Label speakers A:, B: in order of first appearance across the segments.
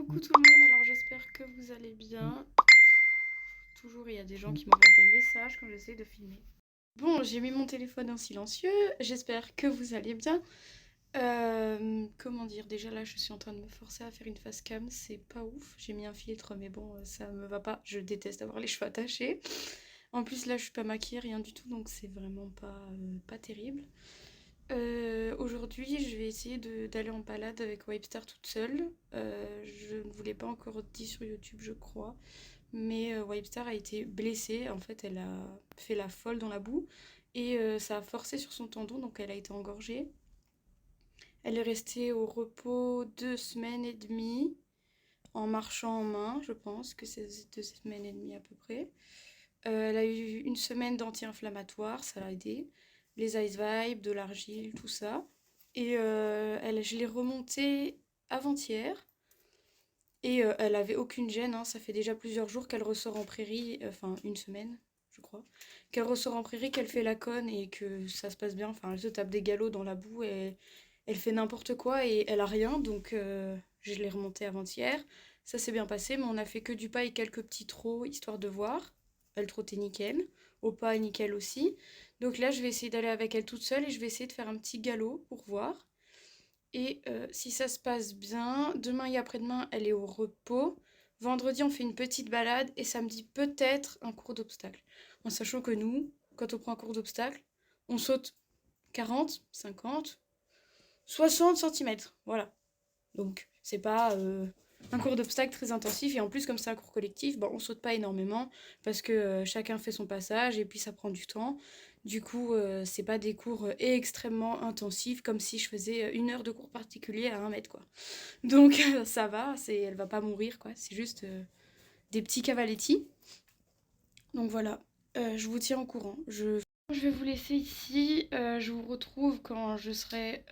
A: Coucou tout le monde, alors j'espère que vous allez bien. Toujours il y a des gens qui m'envoient des messages quand j'essaie de filmer. Bon, j'ai mis mon téléphone en silencieux, j'espère que vous allez bien. Comment dire, déjà là je suis en train de me forcer à faire une face cam, c'est pas ouf. J'ai mis un filtre mais bon ça me va pas, je déteste avoir les cheveux attachés. En plus là je suis pas maquillée, rien du tout, donc c'est vraiment pas terrible. Aujourd'hui, je vais essayer d'aller en balade avec Wipestar toute seule. Je ne vous l'ai pas encore dit sur YouTube, je crois. Mais Wipestar a été blessée. En fait, elle a fait la folle dans la boue. Et ça a forcé sur son tendon, donc elle a été engorgée. Elle est restée au repos 2 semaines et demie, en marchant en main, je pense que c'est 2 semaines et demie à peu près. Elle a eu une semaine d'anti-inflammatoire, ça l'a aidé. Les Ice Vibes, de l'argile, tout ça. Et je l'ai remontée avant-hier. Et elle avait aucune gêne, hein. Ça fait déjà plusieurs jours qu'elle ressort en prairie, enfin une semaine, je crois. Qu'elle ressort en prairie, qu'elle fait la conne et que ça se passe bien. Enfin, elle se tape des galops dans la boue et elle fait n'importe quoi et elle a rien. Donc je l'ai remontée avant-hier. Ça s'est bien passé, mais on a fait que du pas et quelques petits trot, histoire de voir. Elle trottait nickel. Au pas, nickel aussi. Donc là, je vais essayer d'aller avec elle toute seule et je vais essayer de faire un petit galop pour voir. Et si ça se passe bien, demain et après-demain, elle est au repos. Vendredi, on fait une petite balade et samedi, peut-être un cours d'obstacles. En sachant que nous, quand on prend un cours d'obstacles, on saute 40, 50, 60 centimètres. Voilà. Donc, c'est pas un cours d'obstacles très intensif. Et en plus, comme c'est un cours collectif, on saute pas énormément parce que chacun fait son passage et puis ça prend du temps. Du coup, c'est pas des cours extrêmement intensifs comme si je faisais 1 heure de cours particulier à 1 mètre, quoi. Donc, ça va, elle va pas mourir, quoi. C'est juste des petits cavaletti. Donc voilà, je vous tiens au courant. Je vais vous laisser ici. Je vous retrouve quand je serai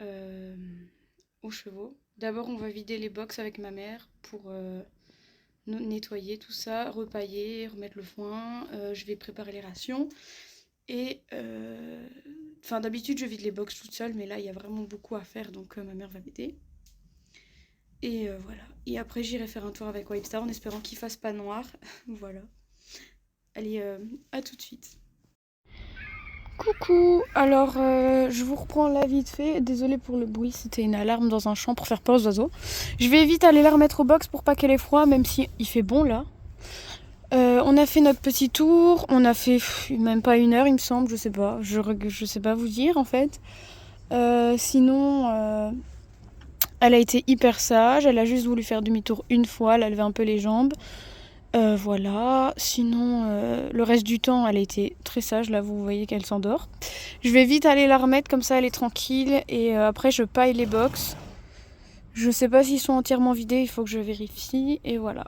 A: aux chevaux. D'abord, on va vider les box avec ma mère pour nettoyer tout ça, repailler, remettre le foin. Je vais préparer les rations. Et enfin, d'habitude, je vide les box toute seule, mais là, il y a vraiment beaucoup à faire, donc ma mère va m'aider. Et voilà. Et après, j'irai faire un tour avec Wipestar en espérant qu'il fasse pas noir. Voilà. Allez, à tout de suite. Coucou, alors je vous reprends là vite fait, désolée pour le bruit, c'était une alarme dans un champ pour faire peur aux oiseaux. Je vais vite aller la remettre au box pour pas qu'elle ait froid, même si il fait bon là. On a fait notre petit tour, on a fait même pas 1 heure il me semble, je sais pas, je sais pas vous dire en fait. Sinon, elle a été hyper sage, elle a juste voulu faire demi-tour une fois, elle a levé un peu les jambes. Voilà, sinon le reste du temps elle a été très sage, là vous voyez qu'elle s'endort. Je vais vite aller la remettre, comme ça elle est tranquille et après je paille les box. Je sais pas s'ils sont entièrement vidés, il faut que je vérifie et voilà.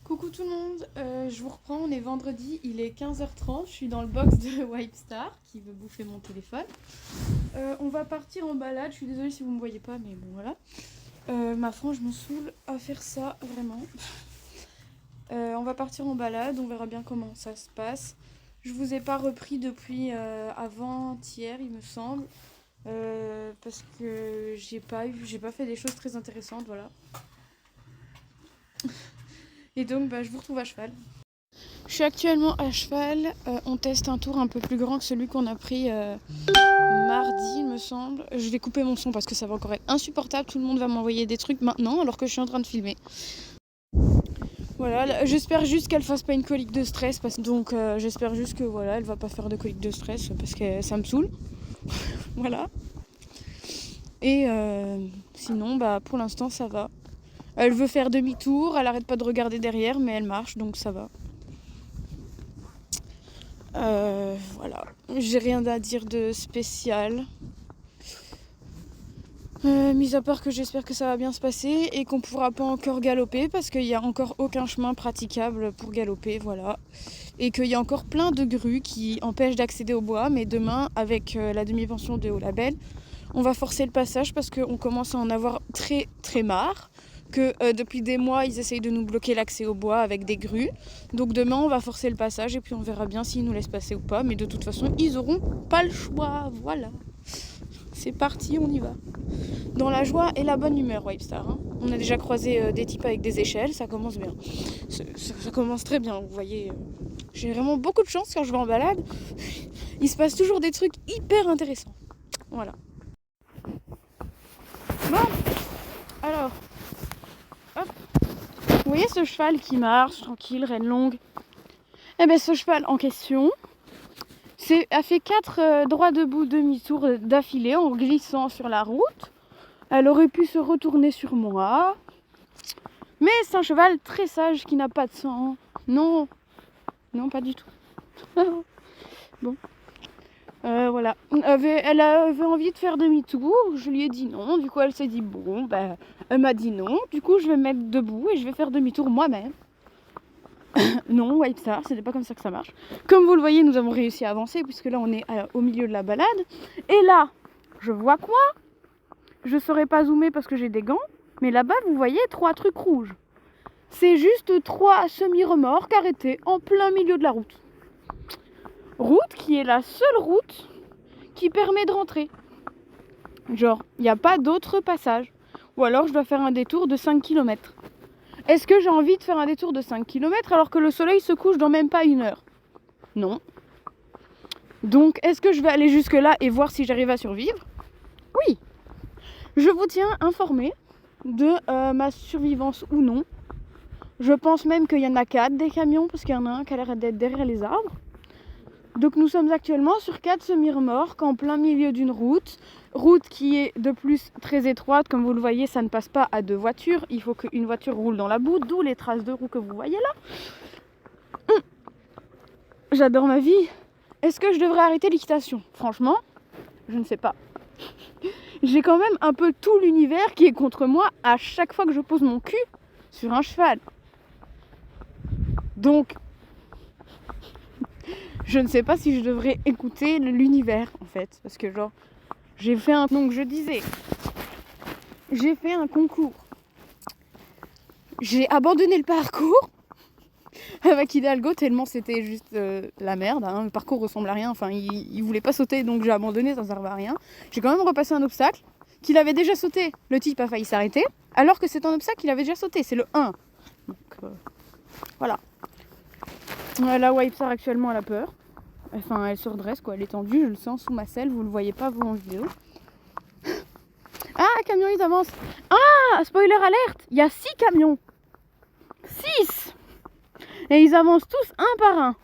A: Coucou tout le monde, je vous reprends, on est vendredi, il est 15h30, je suis dans le box de Wipestar qui veut bouffer mon téléphone. On va partir en balade, je suis désolée si vous me voyez pas mais bon voilà. Ma frange me saoule à faire ça, vraiment. On va partir en balade, on verra bien comment ça se passe. Je vous ai pas repris depuis avant-hier il me semble. Parce que j'ai pas fait des choses très intéressantes, voilà. Et donc je vous retrouve à cheval. Je suis actuellement à cheval, on teste un tour un peu plus grand que celui qu'on a pris mardi il me semble. Je vais couper mon son parce que ça va encore être insupportable, tout le monde va m'envoyer des trucs maintenant alors que je suis en train de filmer. Voilà, j'espère juste qu'elle fasse pas une colique de stress, donc j'espère juste que voilà, elle va pas faire de colique de stress parce que ça me saoule. Voilà. Et sinon pour l'instant ça va. Elle veut faire demi-tour, elle arrête pas de regarder derrière mais elle marche donc ça va. Voilà, j'ai rien à dire de spécial. Mis à part que j'espère que ça va bien se passer et qu'on pourra pas encore galoper parce qu'il n'y a encore aucun chemin praticable pour galoper, voilà. Et qu'il y a encore plein de grues qui empêchent d'accéder au bois, mais demain, avec la demi-pension de Haut Label, On va forcer le passage parce qu'on commence à en avoir très très marre. Que depuis des mois, ils essayent de nous bloquer l'accès au bois avec des grues. Donc demain, on va forcer le passage et puis on verra bien s'ils nous laissent passer ou pas. Mais de toute façon, ils auront pas le choix. Voilà. C'est parti, on y va. Dans la joie et la bonne humeur, Wipestar. Hein. On a déjà croisé des types avec des échelles, ça commence bien. Ça commence très bien, vous voyez. J'ai vraiment beaucoup de chance quand je vais en balade. Il se passe toujours des trucs hyper intéressants. Voilà. Bon, alors, hop. Vous voyez ce cheval qui marche, tranquille, reine longue. Eh bien, ce cheval en question a fait 4 droits debout demi-tours d'affilée en glissant sur la route. Elle aurait pu se retourner sur moi. Mais c'est un cheval très sage qui n'a pas de sang. Non, non, pas du tout. Bon. Voilà. Elle avait envie de faire demi-tour. Je lui ai dit non. Du coup, elle s'est dit bon, ben, elle m'a dit non. Du coup, je vais me mettre debout et je vais faire demi-tour moi-même. Non, Wipestar, ce n'est pas comme ça que ça marche. Comme vous le voyez, nous avons réussi à avancer puisque là, on est au milieu de la balade. Et là, je vois quoi? Je ne saurais pas zoomer parce que j'ai des gants. Mais là-bas, vous voyez 3 trucs rouges. C'est juste 3 semi-remorques arrêtés en plein milieu de la route. Route qui est la seule route qui permet de rentrer. Genre, il n'y a pas d'autre passage. Ou alors, je dois faire un détour de 5 km. Est-ce que j'ai envie de faire un détour de 5 km alors que le soleil se couche dans même pas 1 heure? Non. Donc, est-ce que je vais aller jusque là et voir si j'arrive à survivre? Oui. Je vous tiens informé de ma survivance ou non. Je pense même qu'il y en a 4 des camions parce qu'il y en a un qui a l'air d'être derrière les arbres. Donc nous sommes actuellement sur 4 semi-remorques en plein milieu d'une route. Route qui est de plus très étroite, comme vous le voyez, ça ne passe pas à 2 voitures. Il faut qu'une voiture roule dans la boue, d'où les traces de roues que vous voyez là. J'adore ma vie. Est-ce que je devrais arrêter l'équitation? Franchement, je ne sais pas. J'ai quand même un peu tout l'univers qui est contre moi à chaque fois que je pose mon cul sur un cheval. Donc, je ne sais pas si je devrais écouter l'univers en fait. Parce que genre, donc je disais, j'ai fait un concours. J'ai abandonné le parcours avec Hidalgo tellement c'était juste la merde. Hein. Le parcours ressemble à rien. Enfin, il voulait pas sauter donc j'ai abandonné, ça servait à rien. J'ai quand même repassé un obstacle qu'il avait déjà sauté. Le type a failli s'arrêter alors que c'est un obstacle qu'il avait déjà sauté. C'est le 1. Donc voilà. La Wipestar actuellement elle a peur. Enfin, elle se redresse quoi, elle est tendue, je le sens sous ma selle, vous le voyez pas vous en vidéo. Ah, camion ils avancent. Ah, spoiler alerte, il y a 6 camions. 6. Et ils avancent tous un par un.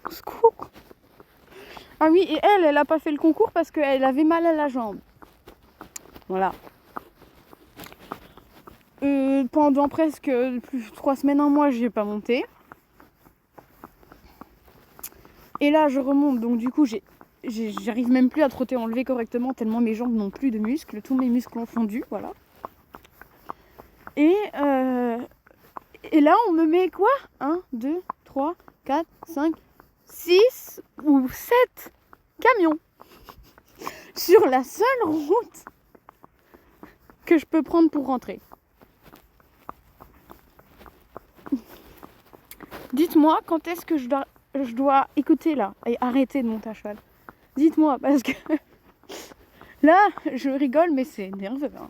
A: Au secours. Ah oui, et elle a pas fait le concours parce qu'elle avait mal à la jambe. Voilà. Pendant presque 3 semaines, 1 mois, j'ai pas monté. Et là, je remonte, donc du coup, j'arrive même plus à trotter enlever correctement tellement mes jambes n'ont plus de muscles. Tous mes muscles ont fondu, voilà. Et là, on me met quoi? 1, 2, 3, 4, 5, 6 ou 7 camions sur la seule route que je peux prendre pour rentrer. Dites-moi quand est-ce que je dois écouter là et arrêter de monter à cheval. Dites-moi parce que là, je rigole mais c'est nerveux. Hein.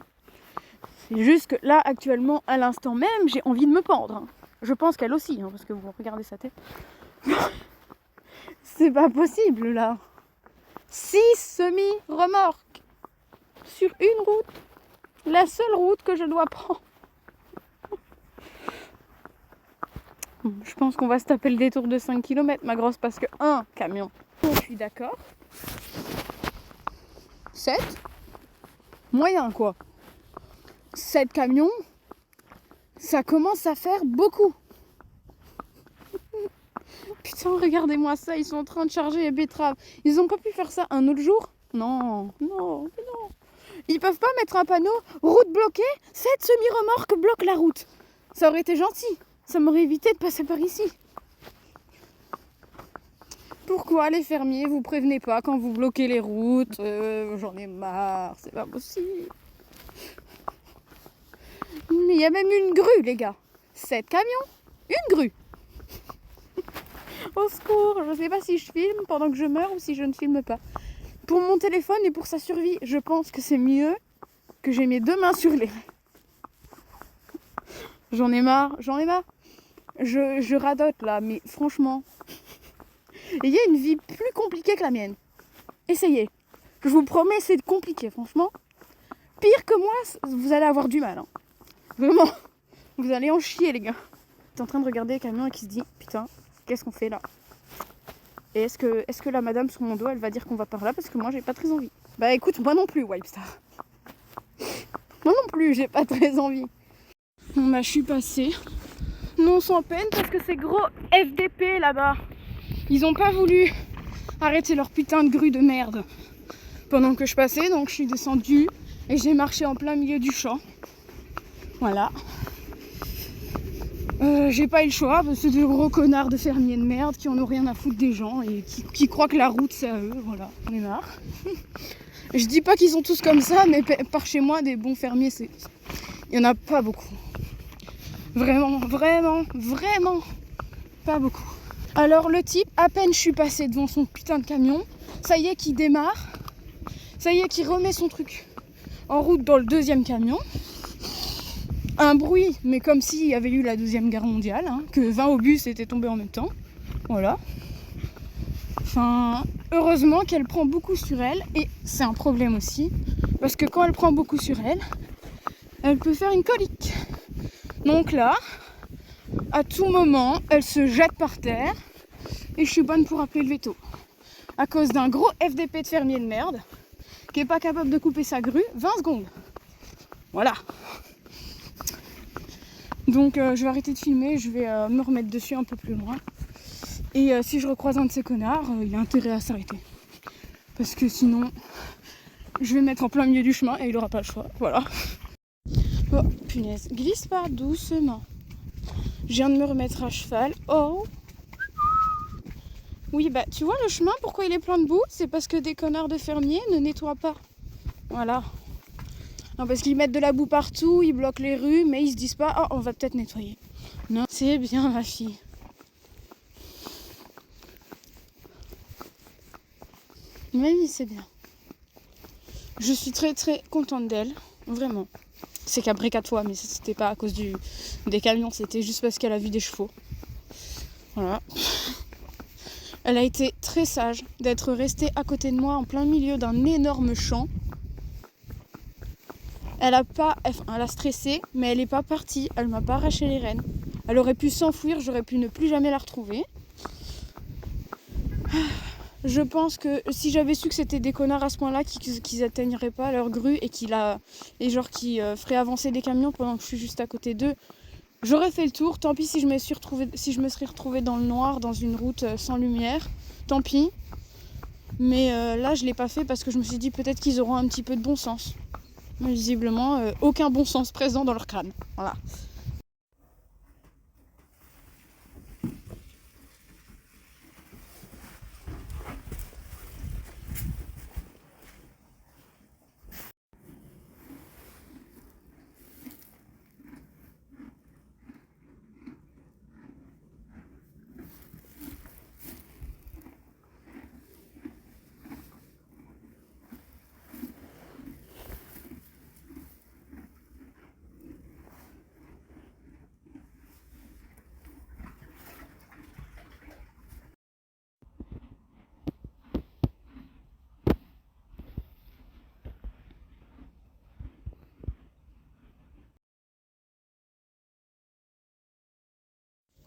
A: C'est juste que là, actuellement, à l'instant même, j'ai envie de me pendre. Hein. Je pense qu'elle aussi, hein, parce que vous regardez sa tête. C'est pas possible là. 6 semi-remorques sur une route. La seule route que je dois prendre. Je pense qu'on va se taper le détour de 5 km, ma grosse, parce que 1 camion. Je suis d'accord. 7. Moyen quoi. 7 camions. Ça commence à faire beaucoup. Putain, regardez-moi ça, ils sont en train de charger les betteraves. Ils ont pas pu faire ça un autre jour? Non, non, non. Ils peuvent pas mettre un panneau, route bloquée, 7 semi-remorques bloquent la route. Ça aurait été gentil. Ça m'aurait évité de passer par ici.
B: Pourquoi les fermiers vous prévenez pas quand vous bloquez les routes? J'en ai marre, c'est pas possible. Mais il y a même une grue, les gars. 7 camions, une grue. Au secours, je sais pas si je filme pendant que je meurs ou si je ne filme pas. Pour mon téléphone et pour sa survie, je pense que c'est mieux que j'ai mes 2 mains sur les... J'en ai marre. Je radote là, mais franchement, ayez une vie plus compliquée que la mienne. Essayez. Je vous promets, c'est compliqué, franchement. Pire que moi, vous allez avoir du mal. Hein. Vraiment. Vous allez en chier, les gars. T'es en train de regarder les camions et qui se dit, putain, qu'est-ce qu'on fait là? Et est-ce que la madame sur mon dos, elle va dire qu'on va par là? Parce que moi, j'ai pas très envie. Bah écoute, moi non plus, Wipestar. Moi non plus, j'ai pas très envie. Bon bah, je suis passée. Non sans peine, parce que ces gros FDP là-bas, ils ont pas voulu arrêter leur putain de grue de merde pendant que je passais, donc je suis descendue et j'ai marché en plein milieu du champ. Voilà. J'ai pas eu le choix, parce que c'est de gros connards de fermiers de merde qui en ont rien à foutre des gens et qui croient que la route c'est à eux, voilà, on est marre. Je dis pas qu'ils sont tous comme ça, mais par chez moi, des bons fermiers, il y en a pas beaucoup. Vraiment pas beaucoup. Alors le type, à peine je suis passée devant son putain de camion, ça y est qu'il démarre, ça y est qu'il remet son truc en route dans le 2e camion. Un bruit, mais comme s'il y avait eu la 2e guerre mondiale, hein, que 20 obus étaient tombés en même temps. Voilà. Enfin, heureusement qu'elle prend beaucoup sur elle, et c'est un problème aussi, parce que quand elle prend beaucoup sur elle, elle peut faire une colique. Donc là, à tout moment, elle se jette par terre, et je suis bonne pour appeler le veto. À cause d'un gros FDP de fermier de merde, qui est pas capable de couper sa grue, 20 secondes. Voilà. Donc je vais arrêter de filmer, je vais me remettre dessus un peu plus loin. Et si je recroise un de ces connards, il a intérêt à s'arrêter. Parce que sinon, je vais me mettre en plein milieu du chemin et il aura pas le choix. Voilà. Oh, punaise. Glisse pas doucement. Je viens de me remettre à cheval. Oh. Oui, bah tu vois le chemin, pourquoi il est plein de boue? C'est parce que des connards de fermiers ne nettoient pas. Voilà. Non, parce qu'ils mettent de la boue partout, ils bloquent les rues, mais ils se disent pas, oh, on va peut-être nettoyer. Non, c'est bien ma fille. Mais oui, c'est bien. Je suis très très contente d'elle, vraiment. C'est qu'après 4 fois, mais c'était pas à cause des camions, c'était juste parce qu'elle a vu des chevaux. Voilà. Elle a été très sage d'être restée à côté de moi en plein milieu d'un énorme champ. Elle a stressé, mais elle n'est pas partie, elle m'a pas arraché les rênes. Elle aurait pu s'enfuir, j'aurais pu ne plus jamais la retrouver. Je pense que si j'avais su que c'était des connards à ce point-là qui atteigneraient pas leur grue et qui feraient avancer des camions pendant que je suis juste à côté d'eux, j'aurais fait le tour. Tant pis si je me serais retrouvée dans le noir, dans une route sans lumière. Tant pis. Mais là, je l'ai pas fait parce que je me suis dit peut-être qu'ils auront un petit peu de bon sens. Mais visiblement, aucun bon sens présent dans leur crâne. Voilà.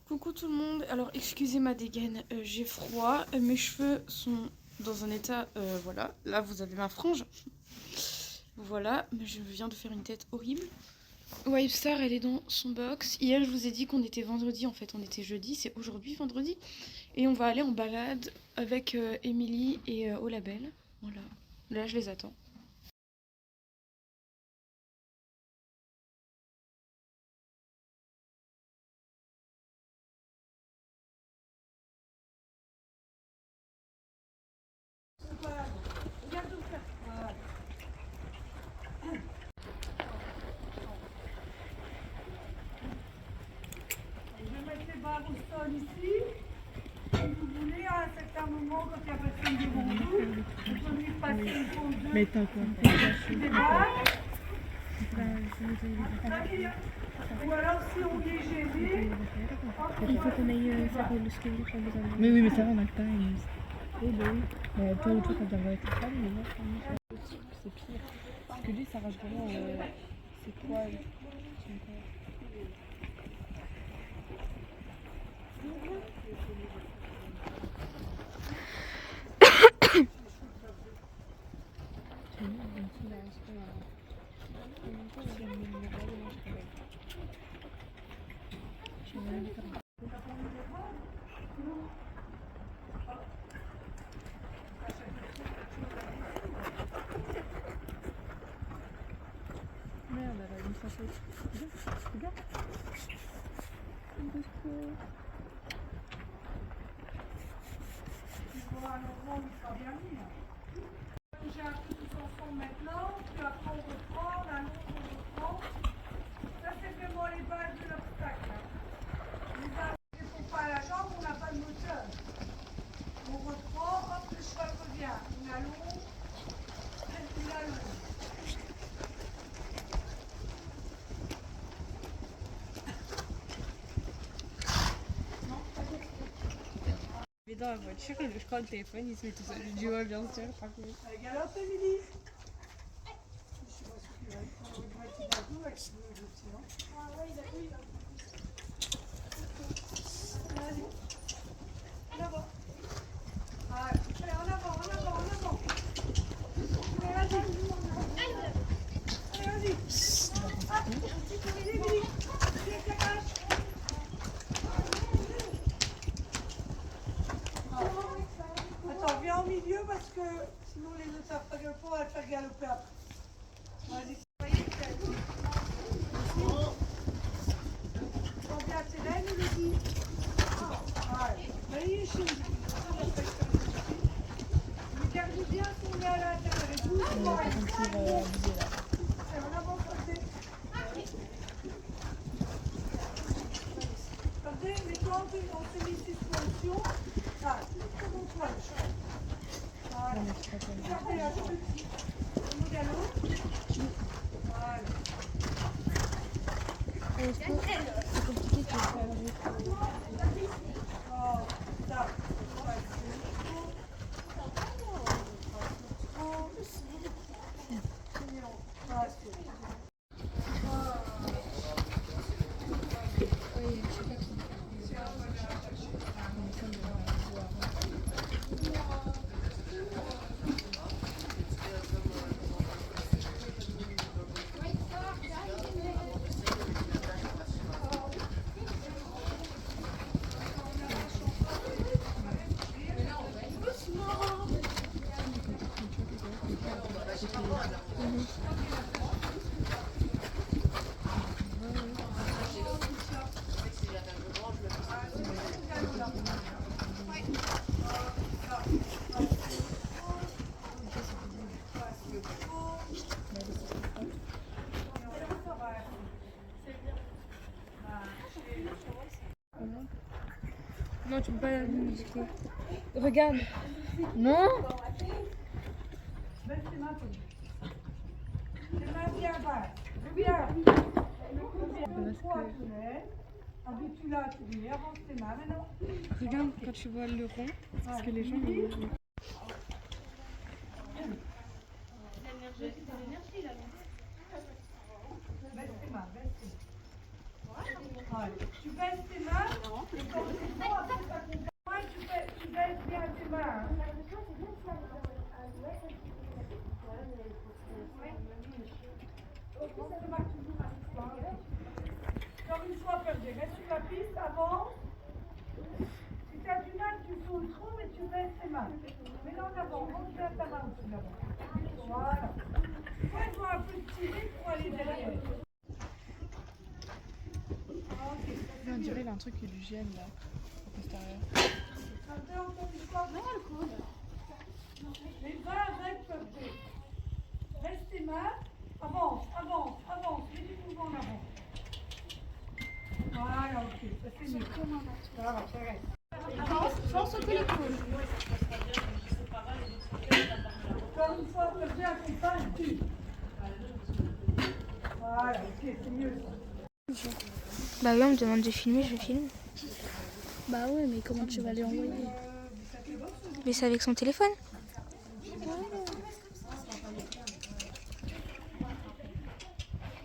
B: Coucou tout le monde, alors excusez ma dégaine, j'ai froid, mes cheveux sont dans un état, voilà, là vous avez ma frange, voilà, mais je viens de faire une tête horrible. Wipestar elle est dans son box, hier je vous ai dit qu'on était vendredi, en fait on était jeudi, c'est aujourd'hui vendredi, et on va aller en balade avec Émilie et au label, voilà, là je les attends.
C: personne ici. Si vous voulez, à un certain moment, quand il n'y a personne devant vous, vous pouvez passer une pause de
D: Mais t'as quoi?
C: débat. Ou alors, si on est gêné,
D: Il faut qu'on aille faire le scolaire quand vous avez. Mais oui, mais ça va, on a le time. Oui, bah oui. Mais toi, l'autre fois, quand t'avais été femme, mais moi, c'est pire. Parce que lui, ça rage vraiment. C'est quoi son corps. Merde, elle a une facette. Regarde.
C: voilà, normalement, il sera bien mis. J'ai un peu tous ensemble maintenant, puis après on reprend, on allonge, on reprend. Ça, c'est vraiment les bases de l'obstacle. Les bases, ne font pas la jambe, on n'a pas de moteur. On reprend, hop, le cheval revient. On allonge, on allonge.
D: Mais dans la voiture, je crois le téléphone, il se met tout seul. Je dis ouais, bien sûr, par contre.
C: Allez, galope, Émilie. Je sais pas ce qu'il va être. On va être d'un coup avec le dossier. Ah ouais, il a vu. Allez. En avant. Allez, en avant, en avant, en avant. Allez, vas-y. Allez, vas-y. Hop, Émilie. Tiens, ta cache. Attends, viens au milieu parce que sinon les autres savent pas galoper, on va le faire galoper après. Vas-y, voyez, prends bien tes laines, Elodie. Allez, voyez, chérie. Mais garde bien son nez à l'intérieur et doucement. Allez, on avance côté. Regardez, mets-toi en semi-suspension. Ah, comme toi, le cheval. Voilà. Regardez un petit. Au galop. Voilà.
D: C'est compliqué de faire
C: Oh, ça. Ouais,
D: Non, tu peux pas la musique. Regarde. Non.
C: Baisse tes mains, Tony. Tes mains bien basses. Reviens. Habitue-la à tourner. Avance tes mains maintenant.
D: Regarde quand tu vois le rond, c'est parce que les gens ils...
C: Baisse tes mains, baisse tes mains. Allez. Tu baisses tes mains. Et quand tu prends, après ça compte. Tu baisses bien tes mains. Comme une fois perdu, reste sur la piste, avance. Si tu as du mal, tu sautes trop, mais tu baisses tes mains. Mets-la en avant, monte bien ta main aussi là-bas. Voilà. Toi, il faut un peu tirer pour aller derrière. Okay.
D: On dirait qu'il y a un truc qui lui gêne là, à l'extérieur.
C: Non, le coude. Mais va avec, Peuplé. Reste tes mains. Avance, avance, avance. Mets du mouvement en avant. Voilà, ok, ça c'est mieux. Ça va, ça reste.
B: Pense au collectif.
C: Encore une fois, on bien qu'on passe dessus. Voilà, ok, c'est mieux ça.
E: Bah oui, on me demande de filmer, je filme.
B: Bah ouais, mais comment tu vas les envoyer?
E: Mais c'est avec son téléphone.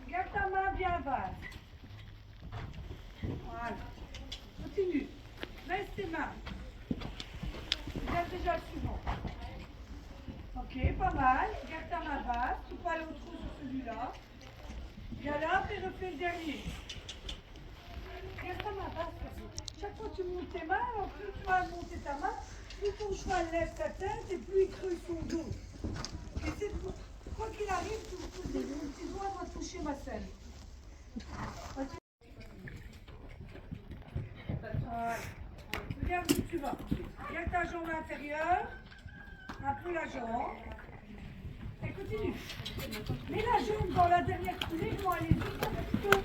C: Garde ta main bien basse. Voilà. Continue. Baisse tes mains. Regarde déjà le suivant. Ok, pas mal. Garde ta main basse. Tu peux aller au trou sur celui-là. Viens là, puis refais le dernier. Garde ta main basse. Chaque fois que tu montes tes mains, alors plus tu vas monter ta main, plus ton cheval lève ta tête et plus il creuse son dos. Et c'est quoi qu'il arrive, ton petit doigt doit toucher ma selle. Voilà. Regarde où tu vas. Regarde ta jambe inférieure, un peu la jambe. Et continue. Mets la jambe dans la dernière coulée, comment aller vite un petit peu.